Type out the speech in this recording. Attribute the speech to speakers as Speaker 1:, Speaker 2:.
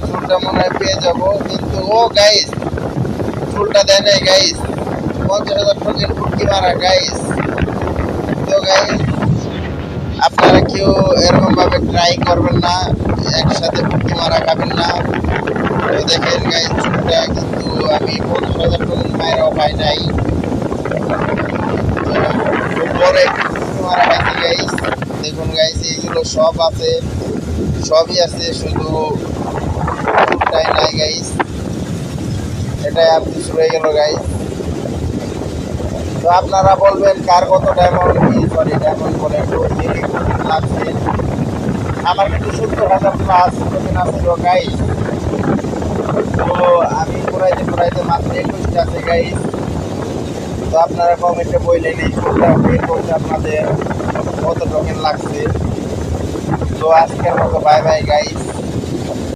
Speaker 1: চুলটা মনে হয় পেয়ে যাবো, কিন্তু ও গাইস চুলটা দেয় নাই গাইস। 50,000 টোকেন ফুটকি মারা গাইস। তো গাইস আপনারা কেউ এরকম ভাবে ট্রাই করবেন না, একসাথে ফুটকি মারা খাবেন না। তো দেখেন গাইস চুলটা কিন্তু আমি 50,000 টোকেন মায়েরাও পাই নাই। পরে ফুটকি মারা খাইছি গাইস। দেখুন গাইস এইগুলো সব আছে, সবই আছে, শুধু চুলটাই নাই গাইস। এটাই আপনি হয়ে গেল গাইস। তো আপনারা বলবেন কার কত ডায়মন্ড ডায়মন্ড বলে লাগছে। আমার কিন্তু 70,000 প্লাস টোকেন আছে গাইস। তো আমি ঘুরাইতে মাত্র 21টা আছে গাইস। তো আপনারা কমেন্টে বললেন এই চুলটা বের করতে আপনাদের কত টোকেন লাগছে। তো আজকের মতো বাই বাই গাইস।